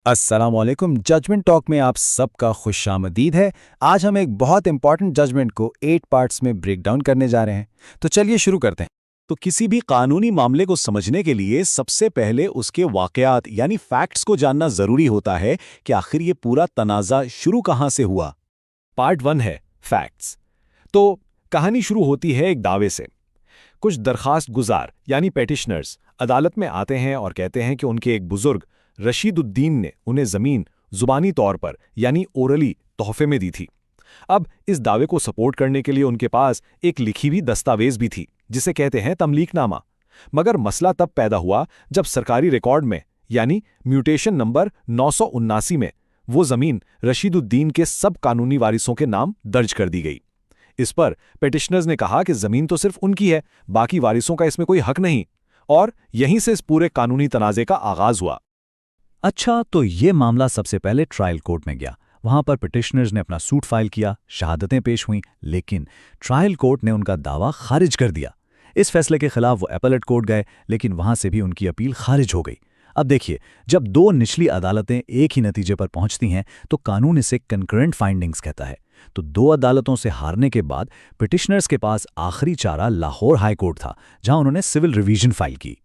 अस्सलाम वालेकुम। Judgement talk में आप सबका खुशामदीद है। आज हम एक बहुत इंपॉर्टेंट जजमेंट को 8 पार्ट्स में ब्रेक डाउन करने जा रहे हैं। तो चलिए शुरू करते हैं। तो किसी भी कानूनी मामले को समझने के लिए सबसे पहले उसके वाकयात यानी फैक्ट्स को जानना जरूरी होता है कि आखिर ये पूरा तनाज़ा शुरू कहां से हुआ। पार्ट 1 है फैक्ट्स। तो कहानी शुरू होती है एक दावे से। कुछ दरखास्त गुजार यानी पेटिशनर्स अदालत में आते हैं और कहते हैं कि उनके एक बुजुर्ग रशीदुद्दीन ने उन्हें जमीन जुबानी तौर पर यानी ओरली तोहफे में दी थी। अब इस दावे को सपोर्ट करने के लिए उनके पास एक लिखी हुई दस्तावेज भी थी जिसे कहते हैं तमलीकनामा। मगर मसला तब पैदा हुआ जब सरकारी रिकॉर्ड में यानी म्यूटेशन नंबर 979 में वो जमीन रशीदुद्दीन के सब कानूनी वारिसों के नाम दर्ज कर दी गई। इस पर पेटिशनर्स ने कहा कि जमीन तो सिर्फ उनकी है, बाकी वारिसों का इसमें कोई हक नहीं, और यहीं से इस पूरे कानूनी तनाज़े का आगाज हुआ। अच्छा, तो ये मामला सबसे पहले ट्रायल कोर्ट में गया। वहां पर पिटिशनर्स ने अपना सूट फाइल किया, शहादतें पेश हुईं, लेकिन ट्रायल कोर्ट ने उनका दावा खारिज कर दिया। इस फैसले के खिलाफ वो एपेलेट कोर्ट गए, लेकिन वहां से भी उनकी अपील खारिज हो गई। अब देखिए, जब दो निचली अदालतें एक ही नतीजे पर पहुंचती हैं तो कानून इसे कंकरेंट फाइंडिंग्स कहता है। तो दो अदालतों से हारने के बाद पिटिशनर्स के पास आखिरी चारा लाहौर हाई कोर्ट था, जहां उन्होंने सिविल रिवीजन फाइल की।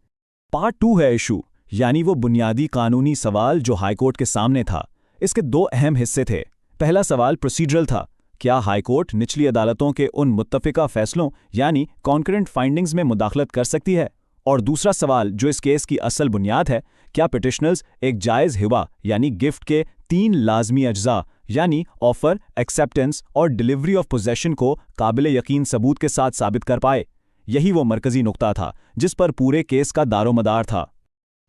पार्ट 2 है इशू, यानी वो बुनियादी कानूनी सवाल जो हाईकोर्ट के सामने था। इसके दो अहम हिस्से थे। पहला सवाल प्रोसीजरल था, क्या हाईकोर्ट निचली अदालतों के उन मुत्तफिका फैसलों यानी कॉन्करेंट फाइंडिंग्स में मुदाखलत कर सकती है? और दूसरा सवाल जो इस केस की असल बुनियाद है, क्या पिटिशनर्स एक जायज़ हिबा यानी गिफ्ट के 3 लाजमी अज्जा यानी ऑफर, एक्सेप्टेंस और डिलीवरी ऑफ पोजेशन को काबिल यकीन सबूत के साथ साबित कर पाए? यही वो मरकजी नुक्ता था जिस पर पूरे केस का दारोमदार था।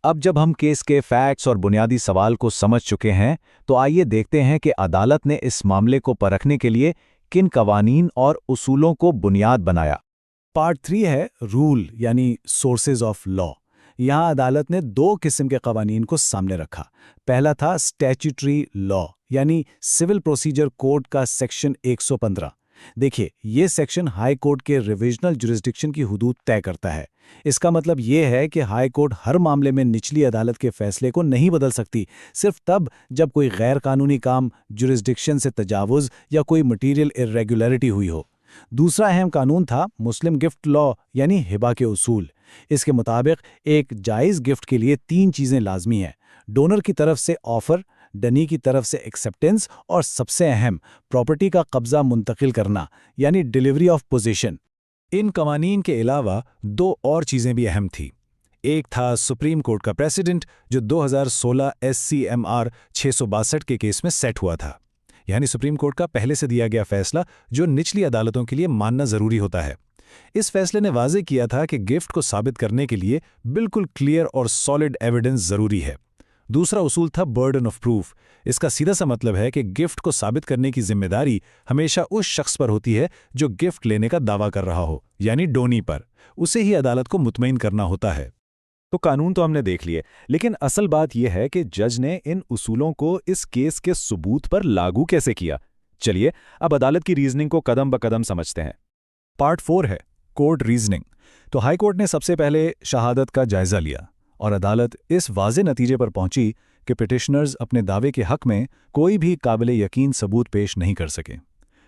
अब जब हम केस के फैक्ट्स और बुनियादी सवाल को समझ चुके हैं, तो आइए देखते हैं कि अदालत ने इस मामले को परखने के लिए किन कवानीन और उसूलों को बुनियाद बनाया। पार्ट 3 है रूल यानी सोर्सेज ऑफ लॉ। यहाँ अदालत ने 2 किस्म के कवानीन को सामने रखा। पहला था स्टैट्यूटरी लॉ यानी सिविल प्रोसीजर कोड का सेक्शन 115। देखिए, ये सेक्शन हाई कोर्ट के रिविजनल जुरिस्डिक्शन की हुदूद तय करता है। इसका मतलब ये है कि हाई कोर्ट हर मामले में निचली अदालत के फैसले को नहीं बदल सकती, सिर्फ तब जब कोई गैर कानूनी काम जुरिस्डिक्शन से तजावुज़ या कोई मटीरियल इर्रेगुलरिटी हुई हो। दूसरा अहम कानून था मुस्लिम गिफ्ट लॉ यानी हिबा के उसूल। इसके मुताबिक एक जायज़ गिफ्ट के लिए 3 चीज़ें लाजमी हैं: डोनर की तरफ से ऑफर, डनी की तरफ से एक्सेप्टेंस और सबसे अहम प्रॉपर्टी का कब्जा मुंतकिल करना यानी डिलीवरी ऑफ पोजीशन। इन कवानीन के अलावा 2 और चीज़ें भी अहम थी। एक था सुप्रीम कोर्ट का प्रेसिडेंट जो 2016 SCMR 662 के केस में सेट हुआ था, यानी सुप्रीम कोर्ट का पहले से दिया गया फैसला जो निचली अदालतों के लिए मानना ज़रूरी होता है। इस फैसले ने वाज़ेह किया था कि गिफ्ट को साबित करने के लिए बिल्कुल क्लियर और सॉलिड एविडेंस ज़रूरी है। दूसरा उसूल था बर्डन ऑफ प्रूफ। इसका सीधा सा मतलब है कि गिफ्ट को साबित करने की जिम्मेदारी हमेशा उस शख्स पर होती है जो गिफ्ट लेने का दावा कर रहा हो, यानी डोनी पर। उसे ही अदालत को मुतमईन करना होता है। तो कानून तो हमने देख लिए, लेकिन असल बात यह है कि जज ने इन उसूलों को इस केस के सबूत पर लागू कैसे किया। चलिए अब अदालत की रीजनिंग को कदम ब कदम समझते हैं। पार्ट 4 है कोर्ट रीजनिंग। तो हाई कोर्ट ने सबसे पहले शहादत का जायजा लिया और अदालत इस वाज़े नतीजे पर पहुंची कि पिटिशनर्स अपने दावे के हक में कोई भी काबिल यकीन सबूत पेश नहीं कर सके।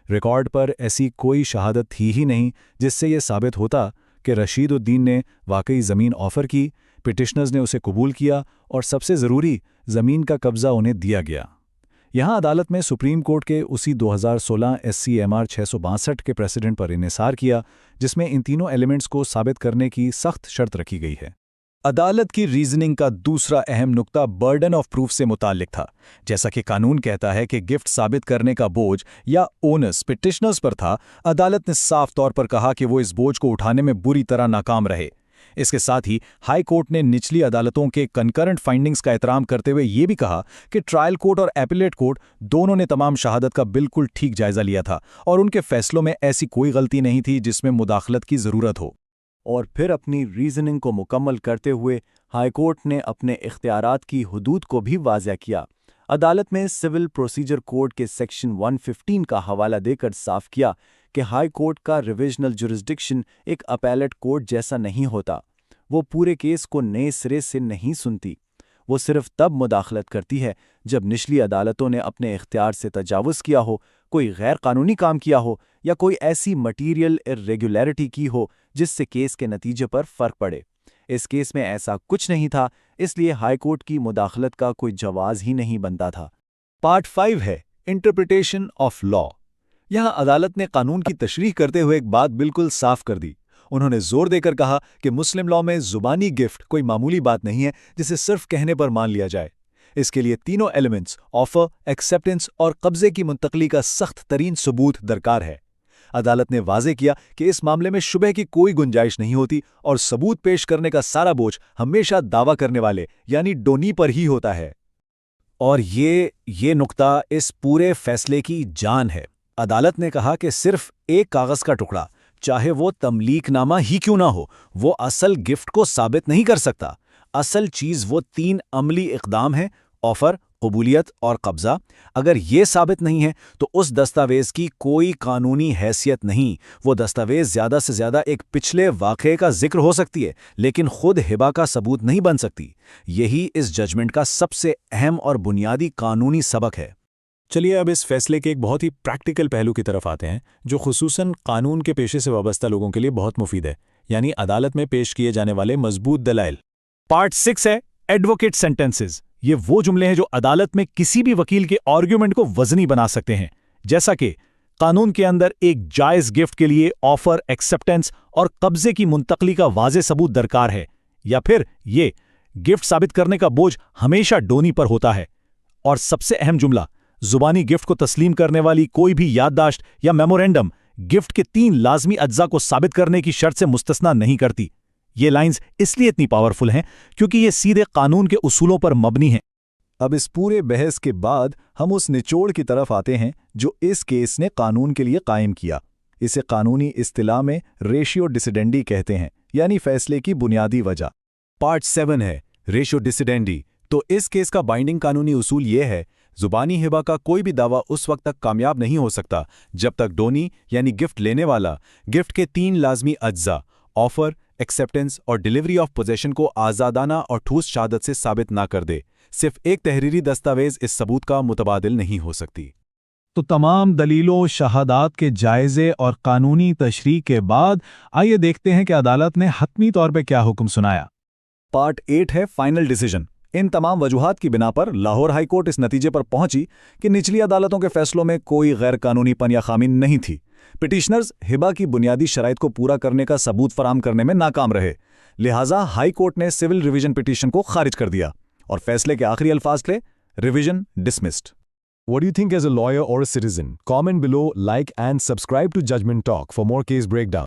रिकॉर्ड पर ऐसी कोई शहादत थी ही नहीं जिससे यह साबित होता कि रशीदुद्दीन ने वाकई ज़मीन ऑफ़र की, पिटिशनर्स ने उसे कबूल किया और सबसे ज़रूरी ज़मीन का कब्ज़ा उन्हें दिया गया। यहाँ अदालत में सुप्रीम कोर्ट के उसी 2016 SCMR 662 के प्रेसिडेंट पर इन्हिसार किया, जिसमें इन तीनों एलिमेंट्स को साबित करने की सख्त शर्त रखी गई है। अदालत की रीजनिंग का दूसरा अहम नुक्ता बर्डन ऑफ प्रूफ से मुताल्लिक था। जैसा कि कानून कहता है कि गिफ्ट साबित करने का बोझ या ओनस पिटिशनर्स पर था, अदालत ने साफ तौर पर कहा कि वो इस बोझ को उठाने में बुरी तरह नाकाम रहे। इसके साथ ही हाई कोर्ट ने निचली अदालतों के कंकरेंट फाइंडिंग्स का एहतराम करते हुए ये भी कहा कि ट्रायल कोर्ट और एपिलेट कोर्ट दोनों ने तमाम शहादत का बिल्कुल ठीक जायजा लिया था और उनके फैसलों में ऐसी कोई गलती नहीं थी जिसमें मुदाखलत की ज़रूरत हो। और फिर अपनी रीजनिंग को मुकम्मल करते हुए हाईकोर्ट ने अपने इख्तियारात की हुदूद को भी वाज़ेह किया। अदालत में सिविल प्रोसीजर कोड के सेक्शन 115 का हवाला देकर साफ किया कि हाई कोर्ट का रिविजनल जुरिस्डिक्शन एक अपैलेट कोर्ट जैसा नहीं होता। वो पूरे केस को नए सिरे से नहीं सुनती, وہ صرف تب مداخلت کرتی ہے جب نچلی عدالتوں نے اپنے اختیار سے تجاوز کیا ہو، کوئی غیر قانونی کام کیا ہو یا کوئی ایسی مٹیریل irregularity کی ہو جس سے کیس کے نتیجے پر فرق پڑے۔ اس کیس میں ایسا کچھ نہیں تھا، اس لیے ہائی کورٹ کی مداخلت کا کوئی جواز ہی نہیں بنتا تھا۔ پارٹ 5 ہے انٹرپریٹیشن آف لا۔ یہاں عدالت نے قانون کی تشریح کرتے ہوئے ایک بات بالکل صاف کر دی۔ انہوں نے زور دے کر کہا کہ مسلم لاء میں زبانی گفٹ کوئی معمولی بات نہیں ہے جسے صرف کہنے پر مان لیا جائے۔ اس کے لیے تینوں ایلیمنٹس آفر، ایکسیپٹنس اور قبضے کی منتقلی کا سخت ترین ثبوت درکار ہے۔ عدالت نے واضح کیا کہ اس معاملے میں شبہ کی کوئی گنجائش نہیں ہوتی اور ثبوت پیش کرنے کا سارا بوجھ ہمیشہ دعویٰ کرنے والے یعنی ڈونی پر ہی ہوتا ہے۔ اور یہ نقطہ اس پورے فیصلے کی جان ہے۔ عدالت نے کہا کہ صرف ایک کاغذ کا ٹکڑا، چاہے وہ تملیک نامہ ہی کیوں نہ ہو، وہ اصل گفٹ کو ثابت نہیں کر سکتا۔ اصل چیز وہ 3 عملی اقدام ہیں: آفر، قبولیت اور قبضہ۔ اگر یہ ثابت نہیں ہے تو اس دستاویز کی کوئی قانونی حیثیت نہیں۔ وہ دستاویز زیادہ سے زیادہ ایک پچھلے واقعے کا ذکر ہو سکتی ہے، لیکن خود ہبہ کا ثبوت نہیں بن سکتی۔ یہی اس ججمنٹ کا سب سے اہم اور بنیادی قانونی سبق ہے۔ چلیے اب اس فیصلے کے ایک بہت ہی پریکٹیکل پہلو کی طرف آتے ہیں، جو خصوصاً قانون کے پیشے سے وابستہ لوگوں کے لیے بہت مفید ہے، یعنی عدالت میں پیش کیے جانے والے مضبوط دلائل۔ پارٹ 6 ہے ایڈوکیٹ سینٹنسز۔ یہ وہ جملے ہیں جو عدالت میں کسی بھی وکیل کے آرگیومنٹ کو وزنی بنا سکتے ہیں، جیسا کہ قانون کے اندر ایک جائز گفٹ کے لیے آفر، ایکسیپٹنس اور قبضے کی منتقلی کا واضح ثبوت درکار ہے، یا پھر یہ گفٹ ثابت کرنے کا بوجھ ہمیشہ ڈونی پر ہوتا ہے۔ اور سب سے اہم جملہ، زبانی گفٹ کو تسلیم کرنے والی کوئی بھی یادداشت یا میمورینڈم گفٹ کے 3 لازمی اجزاء کو ثابت کرنے کی شرط سے مستثنیٰ نہیں کرتی۔ یہ لائنز اس لیے اتنی پاورفل ہیں کیونکہ یہ سیدھے قانون کے اصولوں پر مبنی ہیں۔ اب اس پورے بحث کے بعد ہم اس نچوڑ کی طرف آتے ہیں جو اس کیس نے قانون کے لیے قائم کیا۔ اسے قانونی اصطلاح میں ریشیو ڈیسیڈنڈی کہتے ہیں، یعنی فیصلے کی بنیادی وجہ۔ پارٹ 7 ہے ریشیو ڈیسیڈنڈی۔ تو اس کیس کا بائنڈنگ قانونی اصول یہ ہے: زبانی ہبہ کا کوئی بھی دعویٰ اس وقت تک کامیاب نہیں ہو سکتا جب تک ڈونی یعنی گفٹ لینے والا گفٹ کے 3 لازمی اجزاء آفر، ایکسیپٹنس اور ڈیلیوری آف پوزیشن کو آزادانہ اور ٹھوس شہادت سے ثابت نہ کر دے۔ صرف ایک تحریری دستاویز اس ثبوت کا متبادل نہیں ہو سکتی۔ تو تمام دلیلوں، شہادات کے جائزے اور قانونی تشریح کے بعد آئیے دیکھتے ہیں کہ عدالت نے حتمی طور پہ کیا حکم سنایا۔ پارٹ 8 ہے فائنل ڈیسیجن۔ ان تمام وجوہات کی بنا پر لاہور ہائی کورٹ اس نتیجے پر پہنچی کہ نچلی عدالتوں کے فیصلوں میں کوئی غیر قانونی پن یا خامی نہیں تھی۔ پٹیشنرز ہبہ کی بنیادی شرائط کو پورا کرنے کا ثبوت فراہم کرنے میں ناکام رہے، لہٰذا ہائی کورٹ نے سول ریویژن پٹیشن کو خارج کر دیا اور فیصلے کے آخری الفاظ تھے: revision dismissed. What do you think as a lawyer or a citizen? Comment below, like and subscribe to Judgment Talk for more case breakdown.